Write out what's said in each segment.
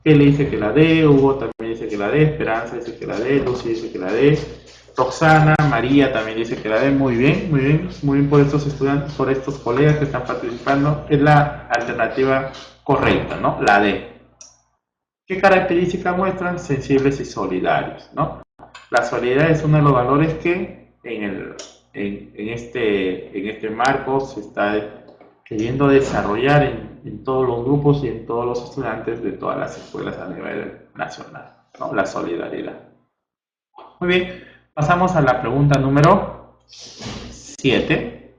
Kelly dice que la D, Hugo también dice que la D, Esperanza dice que la D, Lucy dice que la D, Roxana, María también dice que la D. Muy bien, muy bien, muy bien por estos estudiantes, por estos colegas que están participando. Es la alternativa correcta, ¿no? La D. ¿Qué características muestran? Sensibles y solidarios, ¿no? La solidaridad es uno de los valores que en este marco se está queriendo desarrollar en todos los grupos y en todos los estudiantes de todas las escuelas a nivel nacional, ¿no? La solidaridad. Muy bien, pasamos a la pregunta número 7.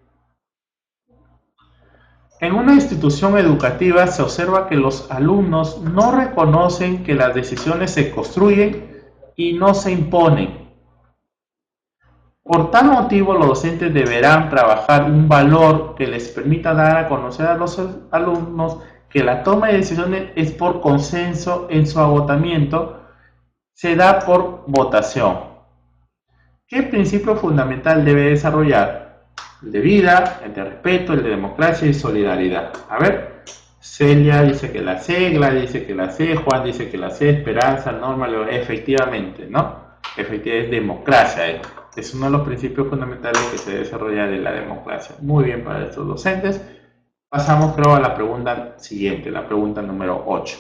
En una institución educativa se observa que los alumnos no reconocen que las decisiones se construyen y no se imponen. Por tal motivo, los docentes deberán trabajar un valor que les permita dar a conocer a los alumnos que la toma de decisiones es por consenso en su agotamiento, se da por votación. ¿Qué principio fundamental debe desarrollar? El de vida, el de respeto, el de democracia y solidaridad. A ver, Celia dice que la C, Gladys dice que la C, Juan dice que la C, Esperanza, Norma, efectivamente, ¿no? Efectivamente es democracia, es uno de los principios fundamentales que se desarrolla de la democracia. Muy bien para estos docentes. Pasamos, creo, a la pregunta siguiente, la pregunta número 8.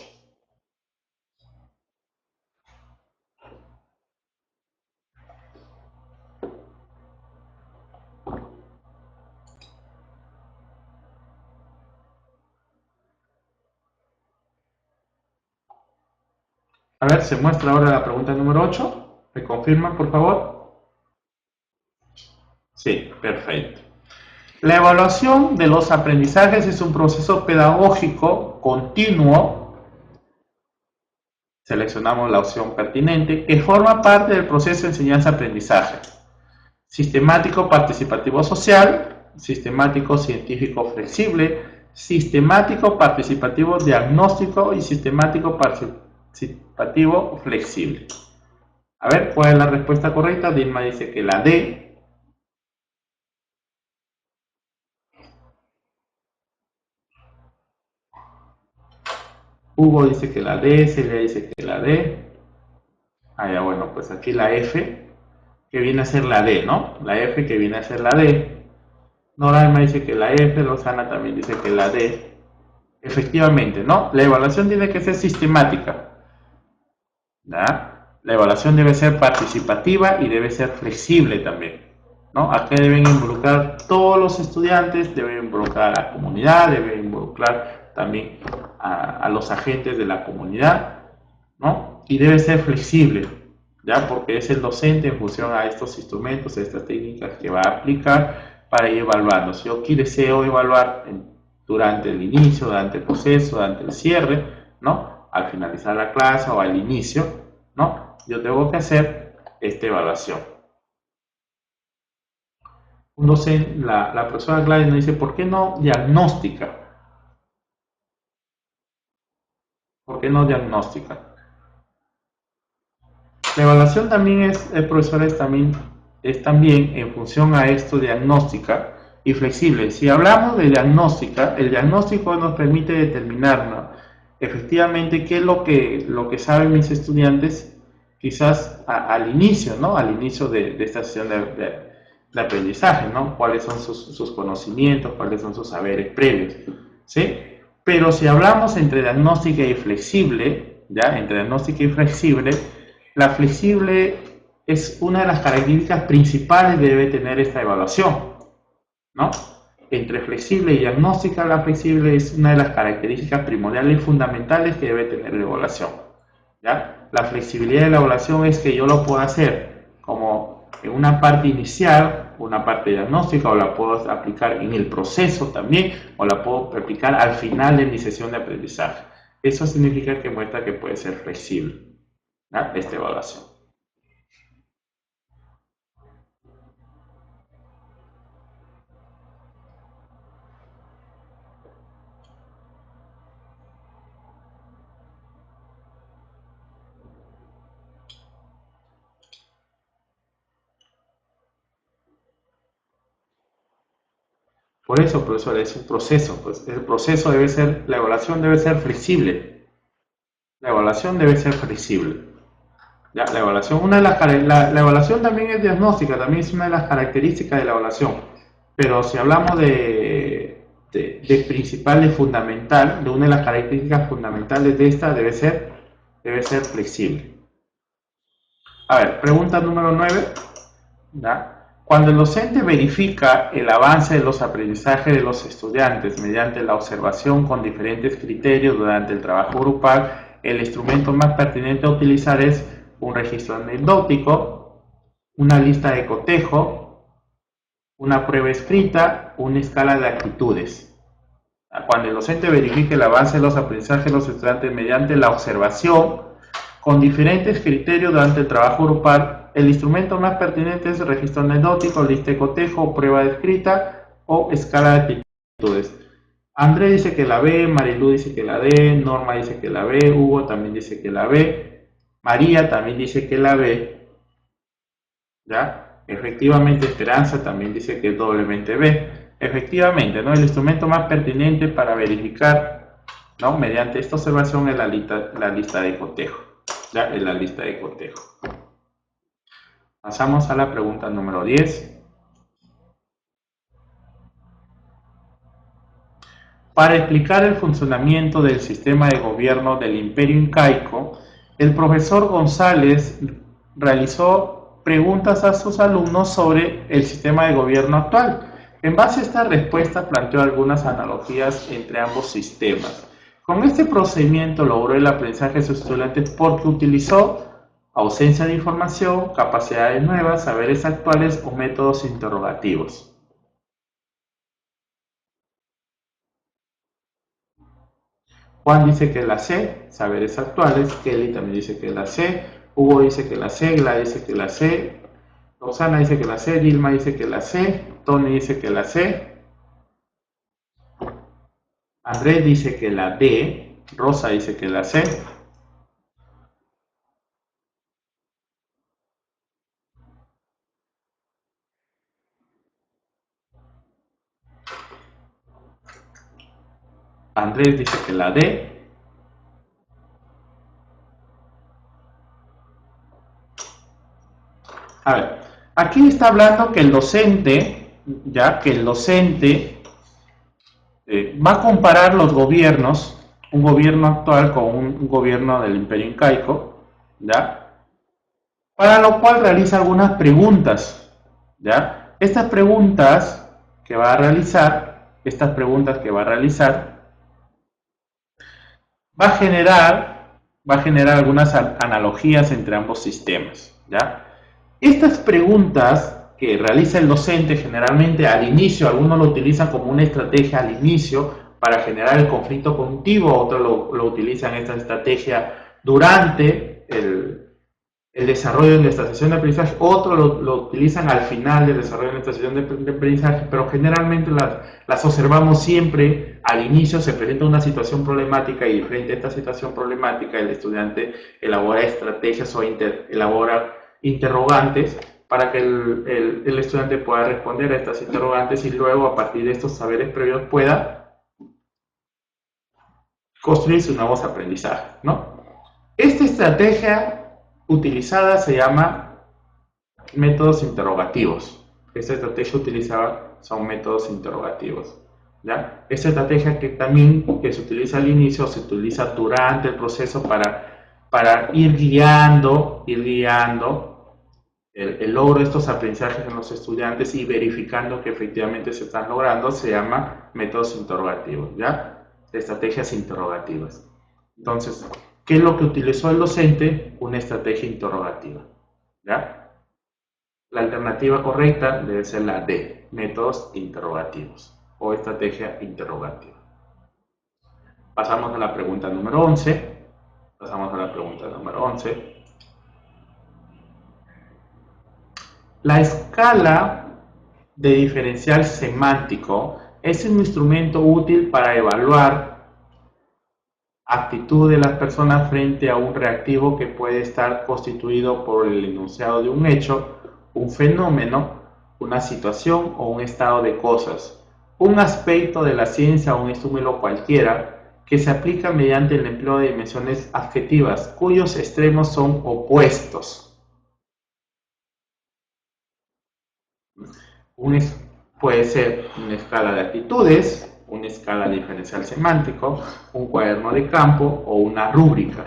A ver, se muestra ahora la pregunta número 8. ¿Me confirman, por favor? Sí, perfecto. La evaluación de los aprendizajes es un proceso pedagógico continuo. Seleccionamos la opción pertinente, que forma parte del proceso de enseñanza-aprendizaje. Sistemático, participativo, social, sistemático, científico, flexible, sistemático, participativo, diagnóstico y sistemático, participativo, flexible. A ver, ¿cuál es la respuesta correcta? Dilma dice que la D. Hugo dice que la D, Celia dice que la D. Ah, ya, bueno, pues aquí la F, que viene a ser la D, ¿no? La F que viene a ser la D. Norma dice que la F, Rosana también dice que la D. Efectivamente, ¿no? La evaluación tiene que ser sistemática, ¿ya? La evaluación debe ser participativa y debe ser flexible también, ¿no? Aquí deben involucrar todos los estudiantes, deben involucrar a la comunidad, deben involucrar también a los agentes de la comunidad, ¿no? Y debe ser flexible, ¿ya? Porque es el docente en función a estos instrumentos, a estas técnicas que va a aplicar para ir evaluando. Si yo deseo evaluar durante el inicio, durante el proceso, durante el cierre, ¿no? Al finalizar la clase o al inicio, ¿no? Yo tengo que hacer esta evaluación. Un docente, la profesora Gladys nos dice, ¿por qué no diagnóstica? ¿Por qué no diagnóstica? La evaluación también profesores, es también en función a esto diagnóstica y flexible. Si hablamos de diagnóstica, el diagnóstico nos permite determinar, ¿no? Efectivamente qué es lo que saben mis estudiantes quizás al inicio, ¿no? Al inicio de esta sesión de aprendizaje, ¿no? Cuáles son sus conocimientos, cuáles son sus saberes previos, ¿sí? Pero si hablamos entre diagnóstica y flexible, ¿ya? Entre diagnóstica y flexible, la flexible es una de las características principales que debe tener esta evaluación, ¿no? Entre flexible y diagnóstica, la flexible es una de las características primordiales y fundamentales que debe tener la evaluación, ¿ya? La flexibilidad de la evaluación es que yo lo puedo hacer como en una parte inicial, una parte diagnóstica, o la puedo aplicar en el proceso también, o la puedo aplicar al final de mi sesión de aprendizaje. Eso significa que muestra que puede ser flexible, ¿ya? Esta evaluación. Por eso, profesor, es un proceso, pues el proceso debe ser, la evaluación debe ser flexible. La evaluación debe ser flexible. ¿Ya? La evaluación, la evaluación también es diagnóstica, también es una de las características de la evaluación. Pero si hablamos de principal y fundamental, de una de las características fundamentales de esta debe ser flexible. A ver, pregunta número 9. ¿Ya? Cuando el docente verifica el avance de los aprendizajes de los estudiantes mediante la observación con diferentes criterios durante el trabajo grupal, el instrumento más pertinente a utilizar es un registro anecdótico, una lista de cotejo, una prueba escrita, una escala de actitudes. Cuando el docente verifique el avance de los aprendizajes de los estudiantes mediante la observación con diferentes criterios durante el trabajo grupal, el instrumento más pertinente es el registro anecdótico, lista de cotejo, prueba escrita o escala de actitudes. André dice que la B, Marilu dice que la D, Norma dice que la B, Hugo también dice que la B, María también dice que la B, ¿ya? Efectivamente, Esperanza también dice que es doblemente B. Efectivamente, ¿no? El instrumento más pertinente para verificar, ¿no? Mediante esta observación es la lista de cotejo. ¿Ya? Es la lista de cotejo. Pasamos a la pregunta número 10. Para explicar el funcionamiento del sistema de gobierno del Imperio Incaico, el profesor González realizó preguntas a sus alumnos sobre el sistema de gobierno actual. En base a esta respuesta planteó algunas analogías entre ambos sistemas. Con este procedimiento logró el aprendizaje de sus estudiantes porque utilizó ausencia de información, capacidades nuevas, saberes actuales o métodos interrogativos. Juan dice que la C, saberes actuales. Kelly también dice que la C. Hugo dice que la C. Gladys dice que la C. Roxana dice que la C. Dilma dice que la C. Tony dice que la C. Andrés dice que la D. Rosa dice que la C. Andrés dice que la D. A ver, aquí está hablando que el docente, ya que el docente va a comparar los gobiernos, un gobierno actual con un gobierno del Imperio Incaico, ¿ya? Para lo cual realiza algunas preguntas, ¿ya? Estas preguntas que va a realizar, va a generar algunas analogías entre ambos sistemas, ¿ya? Estas preguntas que realiza el docente generalmente al inicio, algunos lo utilizan como una estrategia al inicio para generar el conflicto cognitivo, otros lo utilizan esta estrategia durante el desarrollo de esta sesión de aprendizaje, otros lo utilizan al final del desarrollo de esta sesión de aprendizaje, pero generalmente las observamos siempre al inicio. Se presenta una situación problemática y frente a esta situación problemática el estudiante elabora estrategias o elabora interrogantes para que el estudiante pueda responder a estas interrogantes y luego a partir de estos saberes previos pueda construir sus nuevos aprendizajes, ¿no? Esta estrategia utilizada se llama métodos interrogativos. Esta estrategia utilizada son métodos interrogativos, ¿ya? Esta estrategia que también se utiliza al inicio, se utiliza durante el proceso para ir guiando el logro de estos aprendizajes en los estudiantes y verificando que efectivamente se están logrando, se llama métodos interrogativos, ¿ya? Estrategias interrogativas. Entonces, ¿qué es lo que utilizó el docente? Una estrategia interrogativa, ¿ya? La alternativa correcta debe ser la D, métodos interrogativos o estrategia interrogativa. Pasamos a la pregunta número 11. La escala de diferencial semántico es un instrumento útil para evaluar actitud de las personas frente a un reactivo que puede estar constituido por el enunciado de un hecho, un fenómeno, una situación o un estado de cosas, un aspecto de la ciencia o un estímulo cualquiera que se aplica mediante el empleo de dimensiones adjetivas, cuyos extremos son opuestos. Puede ser una escala de actitudes, una escala diferencial semántico, un cuaderno de campo o una rúbrica.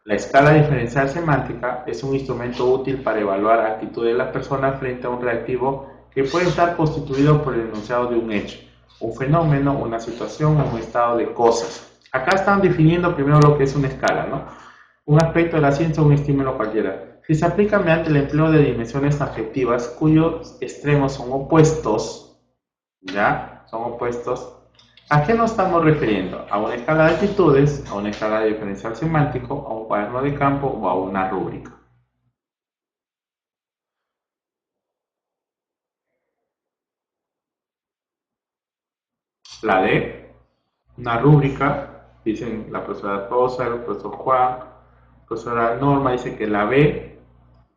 La escala diferencial semántica es un instrumento útil para evaluar la actitud de la persona frente a un reactivo que puede estar constituido por el enunciado de un hecho, un fenómeno, una situación o un estado de cosas. Acá están definiendo primero lo que es una escala, ¿no? Un aspecto de la ciencia o un estímulo cualquiera. Si se aplica mediante el empleo de dimensiones adjetivas cuyos extremos son opuestos, ¿ya? Son opuestos. ¿A qué nos estamos refiriendo? ¿A una escala de actitudes, a una escala de diferencial semántico, a un cuaderno de campo o a una rúbrica? La de una rúbrica, dicen la profesora Rosa, el profesor Juan, la profesora Norma dice que la B,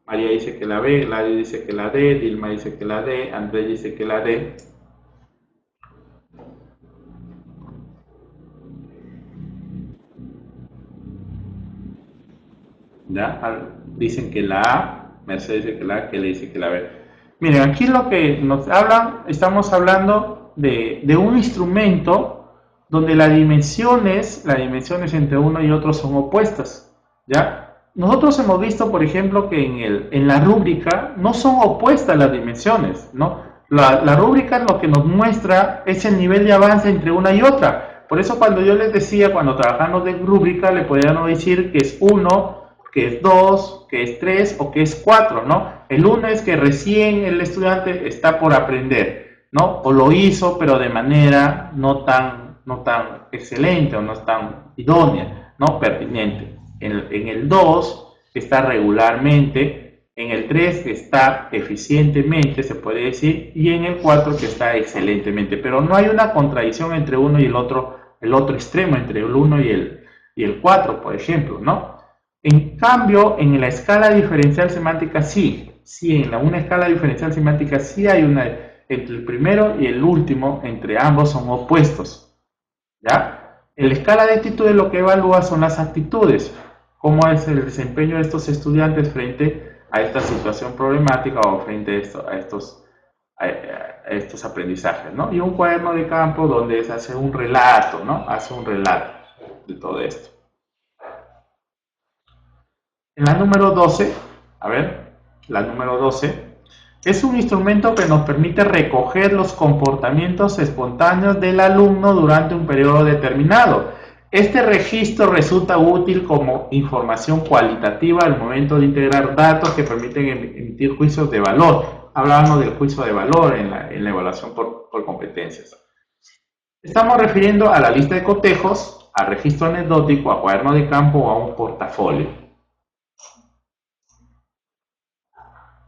María dice que la B, Gladys dice que la D, Dilma dice que la D, Andrés dice que la D. ¿Ya? Dicen que la A, Mercedes dice que la A, que le dice que la B. Miren, aquí lo que nos hablan, estamos hablando de un instrumento donde las dimensiones entre uno y otro son opuestas, ¿ya? Nosotros hemos visto, por ejemplo, que en la rúbrica no son opuestas las dimensiones, ¿no? La rúbrica lo que nos muestra es el nivel de avance entre una y otra. Por eso cuando yo les decía, cuando trabajamos de rúbrica, le podíamos decir que es 1, que es 2, que es 3 o que es 4, ¿no? El 1 es que recién el estudiante está por aprender, ¿no? O lo hizo, pero de manera no tan excelente o no tan idónea, ¿no? Pertinente. En el 2 está regularmente, en el 3 que está eficientemente, se puede decir, y en el 4 que está excelentemente. Pero no hay una contradicción entre uno y el otro extremo, entre el 1 y el 4, por ejemplo, ¿no? En cambio, en la escala diferencial semántica sí, una escala diferencial semántica sí hay una, entre el primero y el último, entre ambos son opuestos, ¿ya? En la escala de actitudes lo que evalúa son las actitudes, cómo es el desempeño de estos estudiantes frente a esta situación problemática o frente a estos aprendizajes, ¿no? Y un cuaderno de campo donde se hace un relato, ¿no? Hace un relato de todo esto. En la número 12, la número 12 es un instrumento que nos permite recoger los comportamientos espontáneos del alumno durante un periodo determinado. Este registro resulta útil como información cualitativa al momento de integrar datos que permiten emitir juicios de valor. Hablábamos del juicio de valor en la evaluación por competencias. Estamos refiriendo a la lista de cotejos, al registro anecdótico, a cuaderno de campo o a un portafolio.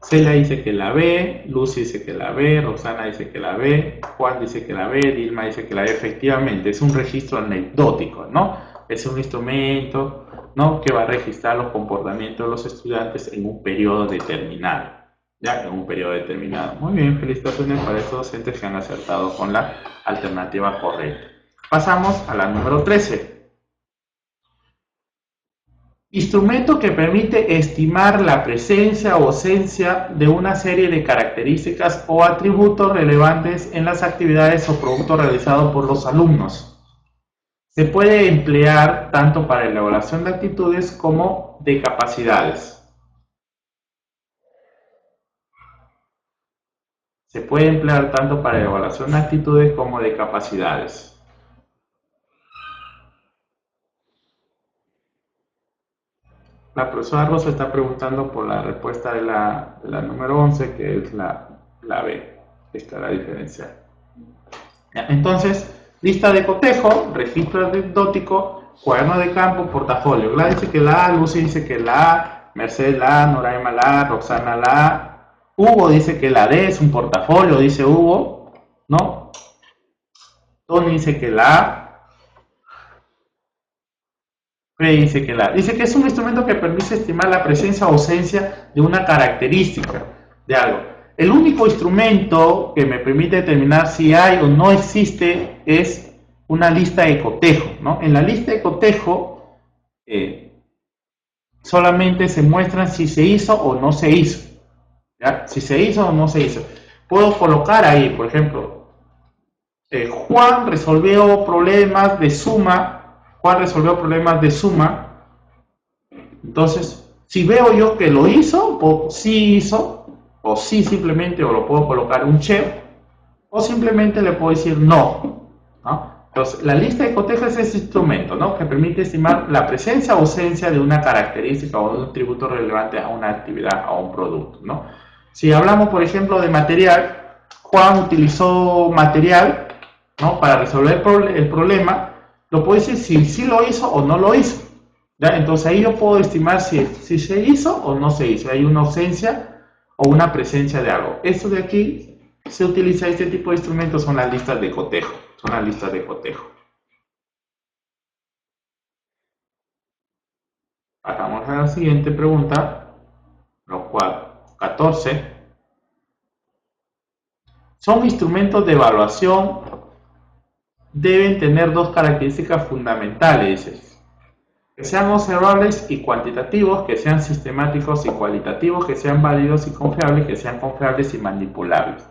Celia dice que la B, Lucy dice que la B, Roxana dice que la B, Juan dice que la B, Dilma dice que la B. Efectivamente, es un registro anecdótico, ¿no? Es un instrumento, ¿no?, que va a registrar los comportamientos de los estudiantes en un periodo determinado, ¿ya? En un periodo determinado. Muy bien, felicitaciones para estos docentes que han acertado con la alternativa correcta. Pasamos a la número 13. Instrumento que permite estimar la presencia o ausencia de una serie de características o atributos relevantes en las actividades o productos realizados por los alumnos. Se puede emplear tanto para la evaluación de actitudes como de capacidades. Se puede emplear tanto para la evaluación de actitudes como de capacidades. La profesora Rosa está preguntando por la respuesta de la número 11, que es la B, escala diferencial. Entonces, lista de cotejo, registro anecdótico, cuaderno de campo, portafolio. Gladys dice que la A, Lucy dice que la A, Mercedes la A, Noraima la A, Roxana la A, Hugo dice que la D es un portafolio, dice Hugo, ¿no? Tony dice que la A, dice que es un instrumento que permite estimar la presencia o ausencia de una característica de algo. El único instrumento que me permite determinar si hay o no existe es una lista de cotejo, ¿no? En la lista de cotejo solamente se muestran si se hizo o no se hizo, ¿ya? Si se hizo o no se hizo. Puedo colocar ahí, por ejemplo, Juan resolvió problemas de suma. Juan resolvió problemas de suma. Entonces, si veo yo que lo hizo, o sí hizo, o sí simplemente, o lo puedo colocar un check, o simplemente le puedo decir no, ¿no? Entonces, la lista de cotejo es ese instrumento, ¿no?, que permite estimar la presencia o ausencia de una característica o de un tributo relevante a una actividad, a un producto, ¿no? Si hablamos, por ejemplo, de material, Juan utilizó material, ¿no?, para resolver el problema, lo puedo decir si sí lo hizo o no lo hizo, ¿ya? Entonces ahí yo puedo estimar si se hizo o no se hizo, hay una ausencia o una presencia de algo. Esto de aquí se utiliza, este tipo de instrumentos son las listas de cotejo, Pasamos a la siguiente pregunta, los 14. Son instrumentos de evaluación, deben tener dos características fundamentales, dice. Que sean observables y cuantitativos, que sean sistemáticos y cualitativos, que sean válidos y confiables, que sean confiables y manipulables.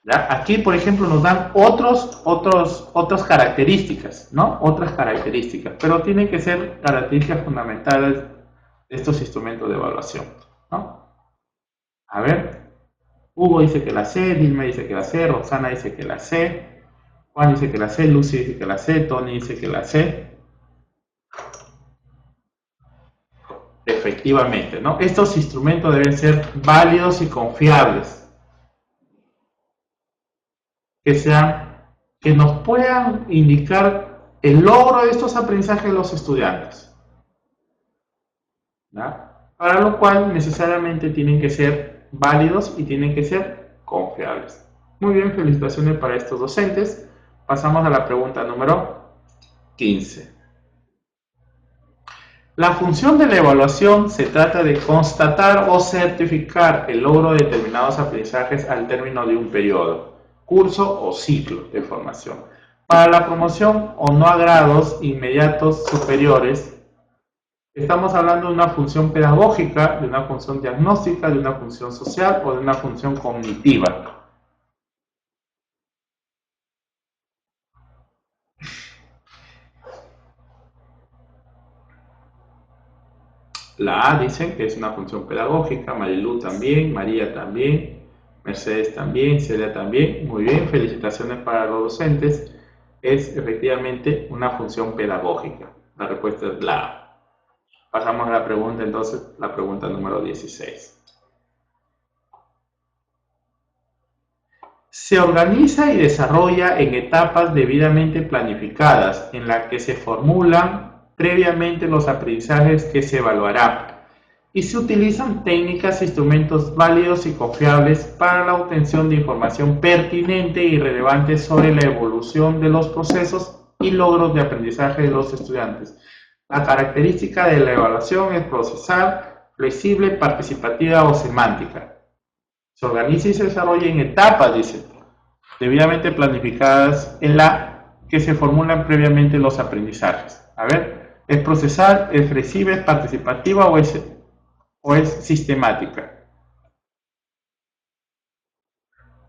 ¿Ya? Aquí, por ejemplo, nos dan otras características, ¿no? Otras características, pero tienen que ser características fundamentales de estos instrumentos de evaluación, ¿no? A ver, Hugo dice que la C, Dilma dice que la C, Roxana dice que la C, Juan dice que la C, Lucy dice que la C, Tony dice que la C. Efectivamente, ¿no? Estos instrumentos deben ser válidos y confiables. Que nos puedan indicar el logro de estos aprendizajes de los estudiantes, ¿ya? Para lo cual necesariamente tienen que ser válidos y tienen que ser confiables. Muy bien, felicitaciones para estos docentes. Pasamos a la pregunta número 15. La función de la evaluación se trata de constatar o certificar el logro de determinados aprendizajes al término de un periodo, curso o ciclo de formación. Para la promoción o no a grados inmediatos superiores, estamos hablando de una función pedagógica, de una función diagnóstica, de una función social o de una función cognitiva. La A dicen que es una función pedagógica, Marilu también, María también, Mercedes también, Celia también. Muy bien, felicitaciones para los docentes. Es efectivamente una función pedagógica. La respuesta es la A. Pasamos a la pregunta entonces, la pregunta número 16. Se organiza y desarrolla en etapas debidamente planificadas, en las que se formulan previamente los aprendizajes que se evaluarán y se utilizan técnicas e instrumentos válidos y confiables para la obtención de información pertinente y relevante sobre la evolución de los procesos y logros de aprendizaje de los estudiantes. La característica de la evaluación es procesal, flexible, participativa o semántica. Se organiza y se desarrolla en etapas, dice, debidamente planificadas en la que se formulan previamente los aprendizajes. A ver, ¿es procesal, es flexible, es participativa o es sistemática?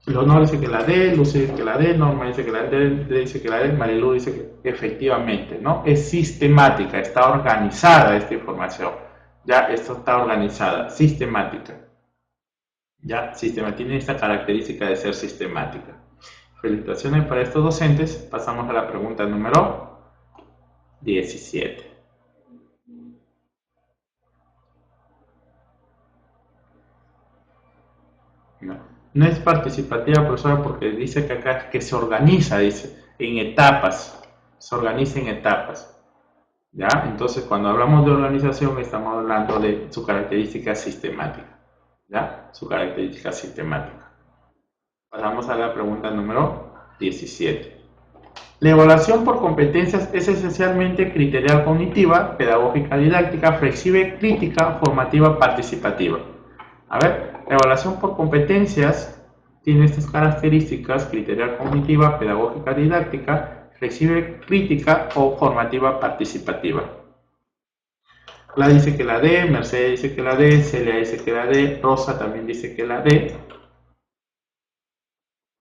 Leonor dice que la D, Lucy dice que la D, Norma dice que la D, dice que la D, Marilu dice que efectivamente, ¿no? Es sistemática, está organizada esta información. Ya, esto está organizada, sistemática. Ya, tiene esta característica de ser sistemática. Felicitaciones para estos docentes. Pasamos a la pregunta número 17. No es participativa, profesora, porque dice que acá que se organiza, dice, en etapas. Se organiza en etapas. ¿Ya? Entonces, cuando hablamos de organización, estamos hablando de su característica sistemática. ¿Ya? Su característica sistemática. Pasamos a la pregunta número 17. La evaluación por competencias es esencialmente criterial cognitiva, pedagógica didáctica, flexible crítica, formativa participativa. A ver, La evaluación por competencias tiene estas características: criterio cognitiva, pedagógica, didáctica, flexible, crítica o formativa participativa. La dice que la D, Mercedes dice que la D, Celia dice que la D, Rosa también dice que la D,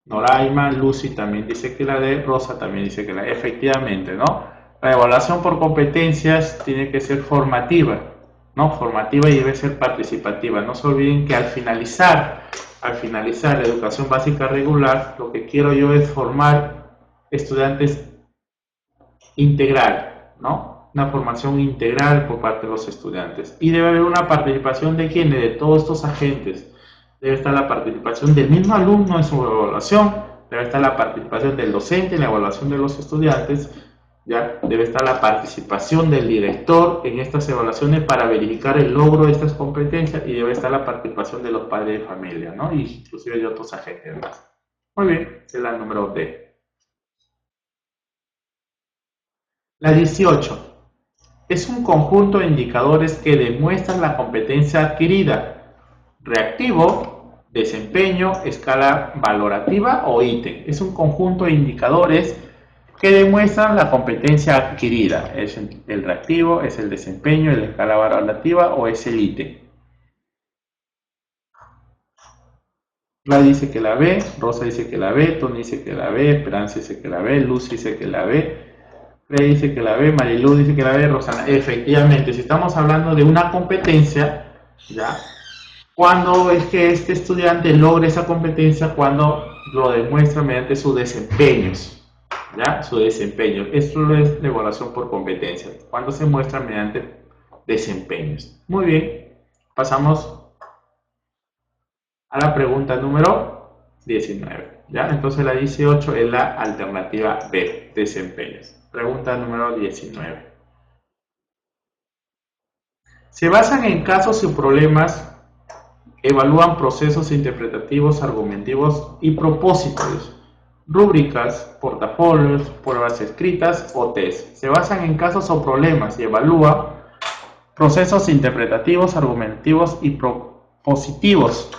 Noraima, Lucy también dice que la D, Rosa también dice que la D. Efectivamente, ¿no? La evaluación por competencias tiene que ser formativa, ¿no? Formativa y debe ser participativa. No se olviden que al finalizar la educación básica regular, lo que quiero yo es formar estudiantes integral, ¿no? Una formación integral por parte de los estudiantes. Y debe haber una participación de quienes, de todos estos agentes. Debe estar la participación del mismo alumno en su evaluación, debe estar la participación del docente en la evaluación de los estudiantes, ¿ya? Debe estar la participación del director en estas evaluaciones para verificar el logro de estas competencias, y debe estar la participación de los padres de familia, ¿no? Y inclusive de otros agentes más. Muy bien, esa es la número D. La 18. Es un conjunto de indicadores que demuestran la competencia adquirida. Reactivo, desempeño, escala valorativa o ítem. Es un conjunto de indicadores que demuestran la competencia adquirida. Es el reactivo, es el desempeño, es la escala valorativa o es el ítem. La dice que la B, Rosa dice que la B, Tony dice que la B, Esperanza dice que la B, Luz dice que la B, Frey dice que la B, Mariluz dice que la B, Rosana. Efectivamente, si estamos hablando de una competencia, ¿ya? ¿Cuándo es que este estudiante logra esa competencia? Cuando lo demuestra mediante sus desempeños, ¿ya? Su desempeño. Esto es la evaluación por competencia. Cuando se muestra mediante desempeños. Muy bien, pasamos a la pregunta número 19, ¿ya? Entonces la 18 es la alternativa B, desempeños. Pregunta número 19. Se basan en casos y problemas, evalúan procesos interpretativos, argumentivos y propósitos, rúbricas, portafolios, pruebas escritas o test. Se basan en casos o problemas y evalúan procesos interpretativos, argumentativos y propositivos.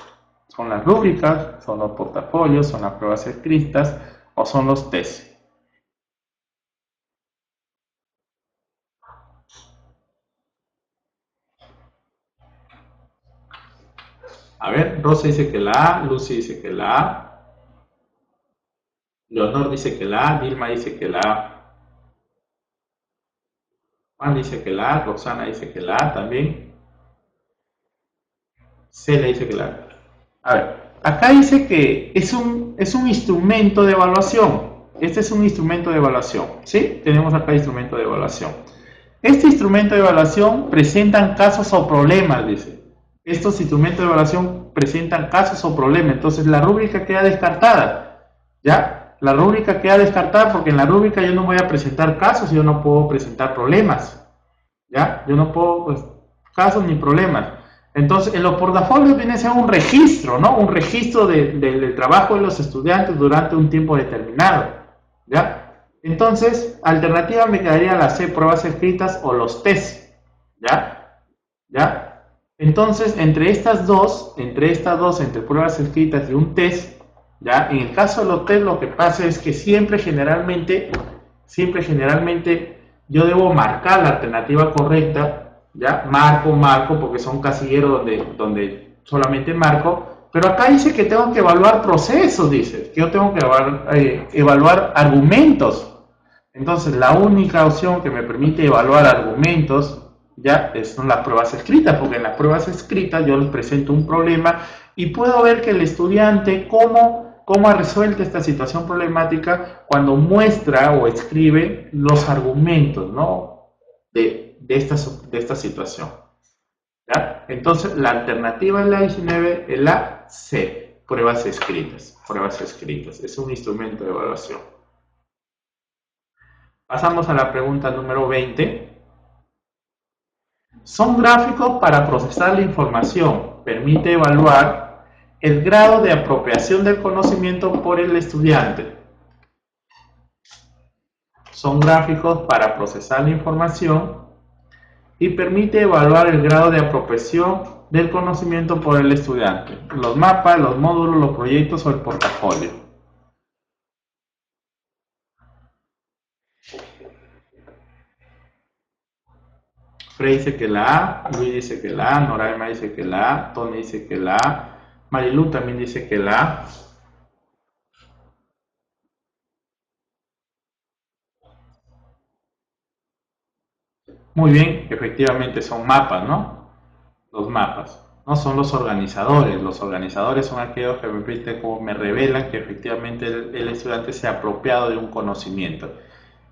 Son las rúbricas, son los portafolios, son las pruebas escritas o son los test. A ver, Rosa dice que la A, Lucy dice que la A, Leonor dice que la A, Dilma dice que la A, Juan dice que la A, Roxana dice que la A también, Celia dice que la A. A ver, acá dice que es un instrumento de evaluación. Este es un instrumento de evaluación, ¿sí? Tenemos acá instrumento de evaluación. Este instrumento de evaluación presentan casos o problemas, dice. Estos instrumentos de evaluación presentan casos o problemas, entonces la rúbrica queda descartada, ¿ya? La rúbrica queda descartada porque en la rúbrica yo no voy a presentar casos, yo no puedo presentar problemas, ¿ya? Yo no puedo, pues, casos ni problemas. Entonces, en los portafolios viene a ser un registro, ¿no? Un registro del trabajo de los estudiantes durante un tiempo determinado, ¿ya? Entonces, alternativa me quedaría la C, pruebas escritas o los test, ¿ya? ¿Ya? Entonces, entre pruebas escritas y un test, ¿ya? En el caso de los test, lo que pasa es que siempre generalmente, yo debo marcar la alternativa correcta, ¿ya? Marco, porque son casilleros donde solamente marco, pero acá dice que tengo que evaluar procesos, dice, que yo tengo que evaluar argumentos. Entonces, la única opción que me permite evaluar argumentos, ya, son las pruebas escritas, porque en las pruebas escritas yo les presento un problema y puedo ver que el estudiante cómo ha resuelto esta situación problemática cuando muestra o escribe los argumentos, ¿no? de esta situación, ¿ya? Entonces, la alternativa en la 19 es la C, pruebas escritas. Pruebas escritas, es un instrumento de evaluación. Pasamos a la pregunta número 20. Son gráficos para procesar la información. Permite evaluar el grado de apropiación del conocimiento por el estudiante. Son gráficos para procesar la información y permite evaluar el grado de apropiación del conocimiento por el estudiante. Los mapas, los módulos, los proyectos o el portafolio. Frey dice que la A, Luis dice que la A, Noraima dice que la A, Tony dice que la A, Marilu también dice que la A. Muy bien, efectivamente son mapas, ¿no? Los mapas. No son los organizadores. Los organizadores son aquellos que me revelan que efectivamente el estudiante se ha apropiado de un conocimiento.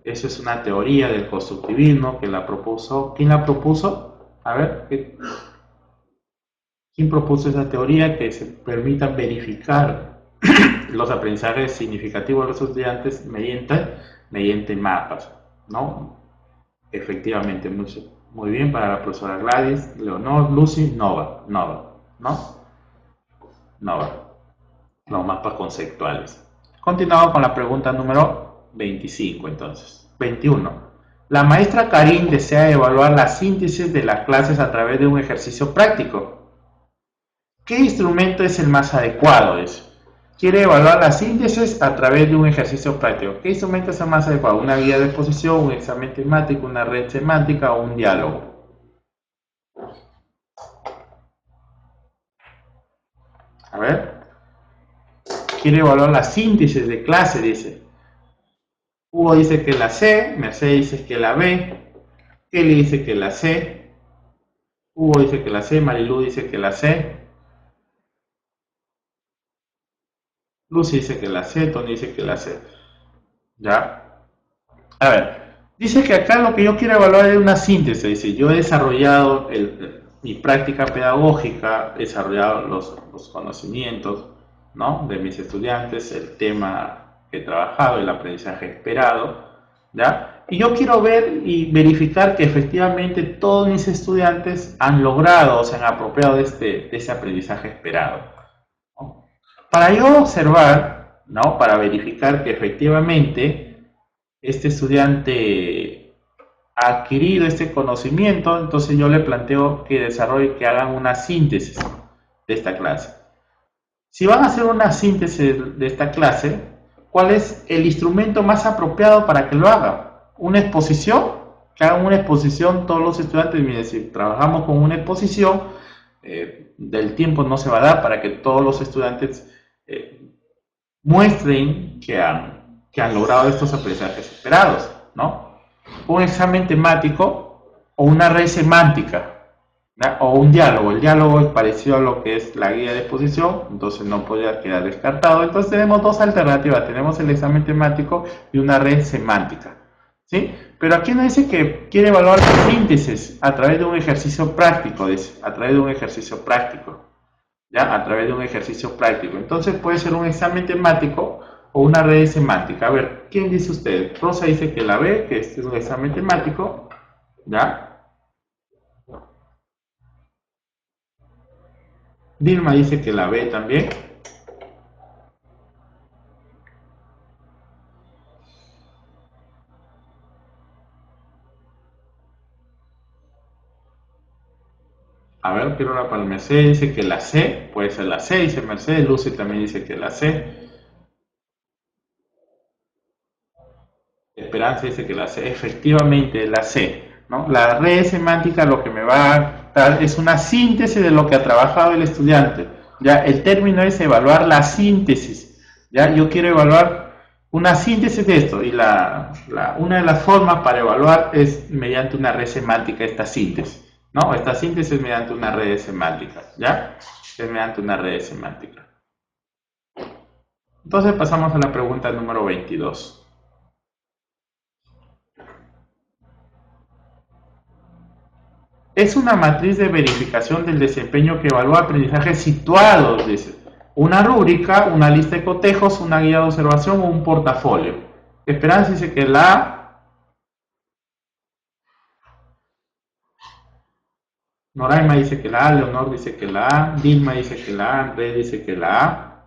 Eso es una teoría del constructivismo que la propuso. ¿Quién la propuso? A ver, ¿quién propuso esa teoría? Que se permitan verificar los aprendizajes significativos de los estudiantes mediante mapas, ¿no? Efectivamente, muy bien para la profesora Gladys, Leonor, Lucy, Nova, ¿no? Nova, los mapas conceptuales. Continuamos con la pregunta número 25 entonces. 21. La maestra Karin desea evaluar la síntesis de las clases a través de un ejercicio práctico. ¿Qué instrumento es el más adecuado? Quiere evaluar la síntesis a través de un ejercicio práctico. ¿Qué instrumento es el más adecuado? ¿Una guía de exposición, un examen temático, una red semántica o un diálogo? A ver. Quiere evaluar la síntesis de clase, dice. Hugo dice que la C, Mercedes dice que la B, Kelly dice que la C, Hugo dice que la C, Marilu dice que la C, Lucy dice que la C, Tony dice que la C. ¿Ya? A ver, dice que acá lo que yo quiero evaluar es una síntesis. Dice, yo he desarrollado mi práctica pedagógica, he desarrollado los conocimientos, ¿no?, de mis estudiantes, el tema que he trabajado, el aprendizaje esperado, ¿ya? Y yo quiero ver y verificar que efectivamente todos mis estudiantes han logrado o se han apropiado de ese aprendizaje esperado, ¿no? Para yo observar, ¿no?, para verificar que efectivamente este estudiante ha adquirido este conocimiento, entonces yo le planteo que desarrolle, que hagan una síntesis de esta clase. Si van a hacer una síntesis de esta clase, ¿cuál es el instrumento más apropiado para que lo hagan? ¿Una exposición? Que hagan una exposición todos los estudiantes. Miren, si trabajamos con una exposición, del tiempo no se va a dar para que todos los estudiantes muestren que han logrado estos aprendizajes esperados, ¿no? Un examen temático o una red semántica, ¿no?, o un diálogo. El diálogo es parecido a lo que es la guía de exposición, entonces no podría quedar descartado. Entonces tenemos dos alternativas, tenemos el examen temático y una red semántica, ¿sí? Pero aquí nos dice que quiere evaluar la síntesis a través de un ejercicio práctico, dice, a través de un ejercicio práctico, ¿ya? A través de un ejercicio práctico. Entonces puede ser un examen temático o una red semántica. A ver, ¿quién dice usted? Rosa dice que la B, que este es un examen temático, ¿ya? Dilma dice que la B también. A ver, quiero la para Mercedes, dice que la C, puede ser la C, dice Mercedes. Lucy también dice que la C. Esperanza dice que la C, efectivamente la C, ¿no? La red semántica lo que me va a dar es una síntesis de lo que ha trabajado el estudiante. Ya, el término es evaluar la síntesis. Ya, yo quiero evaluar una síntesis de esto y una de las formas para evaluar es mediante una red semántica esta síntesis, ¿no? Esta síntesis es mediante una red semántica, ¿ya? Es mediante una red semántica. Entonces pasamos a la pregunta número 22. Es una matriz de verificación del desempeño que evalúa aprendizajes situados, dice. Una rúbrica, una lista de cotejos, una guía de observación o un portafolio. Esperanza dice que la A. Noraima dice que la A. Leonor dice que la A. Dilma dice que la A. Andrés dice que la A.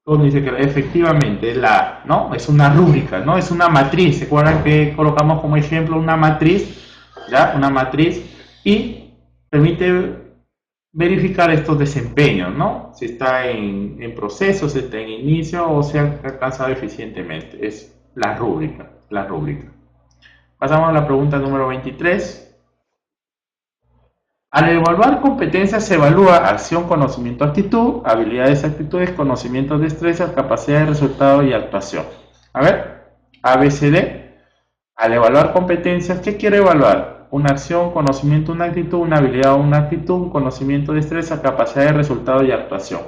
Tony dice que efectivamente la A, ¿no? Es una rúbrica, ¿no? Es una matriz. ¿Se acuerdan que colocamos como ejemplo una matriz? ¿ya? Una matriz, y permite verificar estos desempeños, ¿no? Si está en proceso, si está en inicio o si ha alcanzado eficientemente. Es la rúbrica, la rúbrica. Pasamos a la pregunta número 23. Al evaluar competencias se evalúa acción, conocimiento, actitud, habilidades, actitudes, conocimiento, destrezas, capacidad de resultado y actuación. A ver, ABCD. Al evaluar competencias, ¿qué quiere evaluar? Una acción, conocimiento, una actitud, una habilidad, una actitud, conocimiento, destreza, capacidad de resultado y actuación.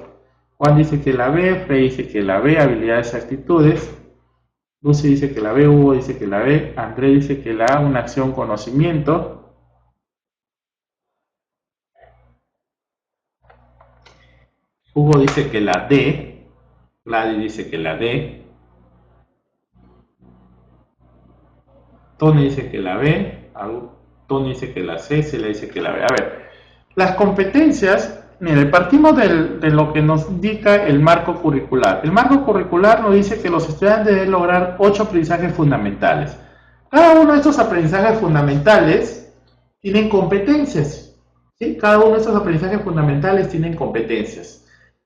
Juan dice que la B, Frey dice que la B, habilidades, actitudes. Lucy dice que la B, Hugo dice que la B, André dice que la A, una acción, conocimiento. Hugo dice que la D, Gladys dice que la D, Tony dice que la B, Tony dice que la C, se le dice que la B. A ver, las competencias, mire, partimos de lo que nos indica el marco curricular. El marco curricular nos dice que los estudiantes deben lograr 8 aprendizajes fundamentales. Cada uno de estos aprendizajes fundamentales tienen competencias, ¿sí? Cada uno de estos aprendizajes fundamentales tienen competencias.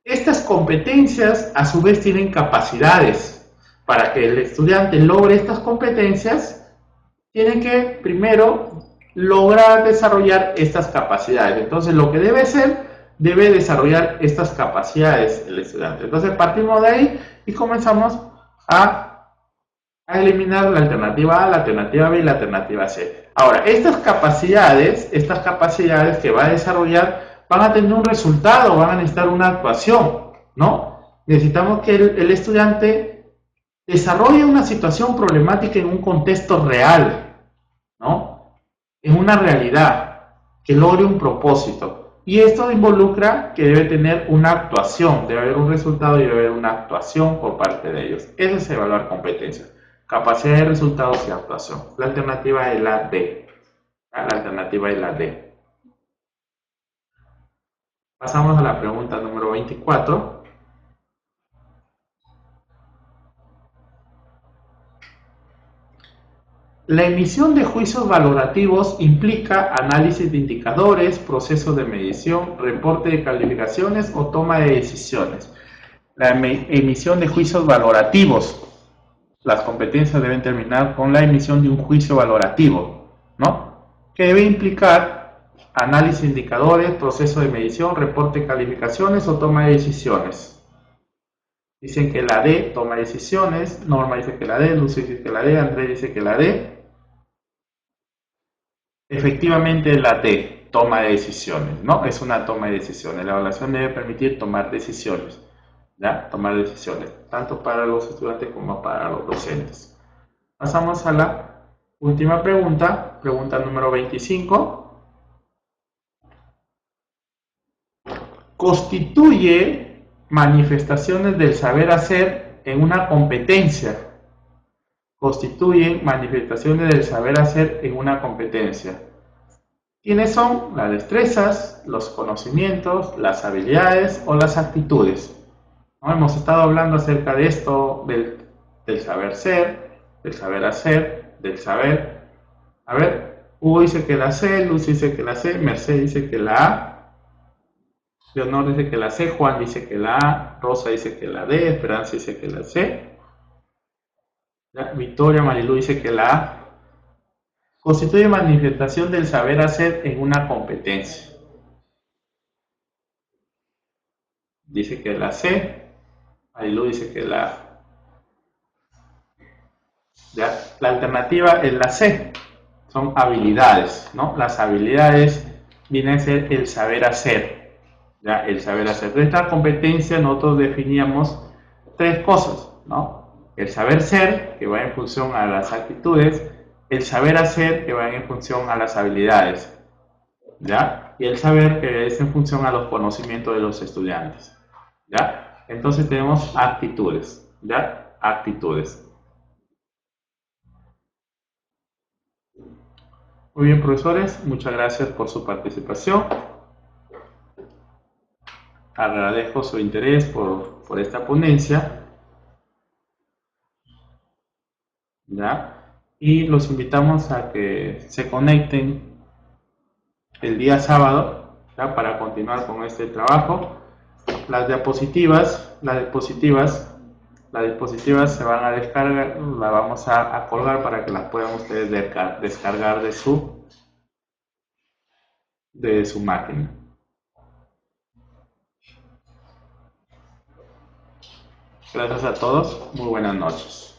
Estas competencias a su vez tienen capacidades. Para que el estudiante logre estas competencias, tiene que primero lograr desarrollar estas capacidades. Entonces lo que debe hacer, debe desarrollar estas capacidades el estudiante. Entonces partimos de ahí y comenzamos a eliminar la alternativa A, la alternativa B y la alternativa C. Ahora, estas capacidades que va a desarrollar van a tener un resultado, van a necesitar una actuación, ¿no? Necesitamos que el estudiante desarrolle una situación problemática en un contexto real, ¿no? En una realidad, que logre un propósito. Y esto involucra que debe tener una actuación, debe haber un resultado y debe haber una actuación por parte de ellos. Eso es evaluar competencias, capacidad de resultados y actuación. La alternativa es la D. La alternativa es la D. Pasamos a la pregunta número 24. La emisión de juicios valorativos implica análisis de indicadores, procesos de medición, reporte de calificaciones o toma de decisiones. La emisión de juicios valorativos. Las competencias deben terminar con la emisión de un juicio valorativo, ¿no? Que debe implicar análisis de indicadores, proceso de medición, reporte de calificaciones o toma de decisiones. Dicen que la D, toma de decisiones. Norma dice que la D, Lucy dice que la D, André dice que la D. Efectivamente la D, toma de decisiones, ¿no? Es una toma de decisiones. La evaluación debe permitir tomar decisiones, ¿ya? Tomar decisiones, tanto para los estudiantes como para los docentes. Pasamos a la última pregunta, pregunta número 25. Constituye manifestaciones del saber hacer en una competencia. Constituyen manifestaciones del saber hacer en una competencia. ¿Quiénes son? Las destrezas, los conocimientos, las habilidades o las actitudes. ¿No? Hemos estado hablando acerca de esto, del saber ser, del saber hacer, del saber. A ver, Hugo dice que la C, Luz dice que la C, Mercedes dice que la A, Leonor dice que la C, Juan dice que la A, Rosa dice que la D, Esperanza dice que la C, Victoria, Marilu dice que la A. Constituye manifestación del saber hacer en una competencia. Dice que la C, Marilu dice que la A. ¿Ya? La alternativa es la C, son habilidades, ¿no? Las habilidades vienen a ser el saber hacer, ¿ya? El saber hacer. De esta competencia nosotros definíamos 3 cosas, ¿no? El saber ser, que va en función a las actitudes, el saber hacer, que va en función a las habilidades, ¿ya? Y el saber, que es en función a los conocimientos de los estudiantes, ¿ya? Entonces tenemos actitudes, ¿ya? Actitudes. Muy bien, profesores, muchas gracias por su participación. Agradezco su interés por esta ponencia. ¿Ya? y los invitamos a que se conecten el día sábado, ¿ya? Para continuar con este trabajo. Las diapositivas se van a descargar, las vamos a colgar para que las puedan ustedes descargar de su máquina. Gracias a todos, muy buenas noches.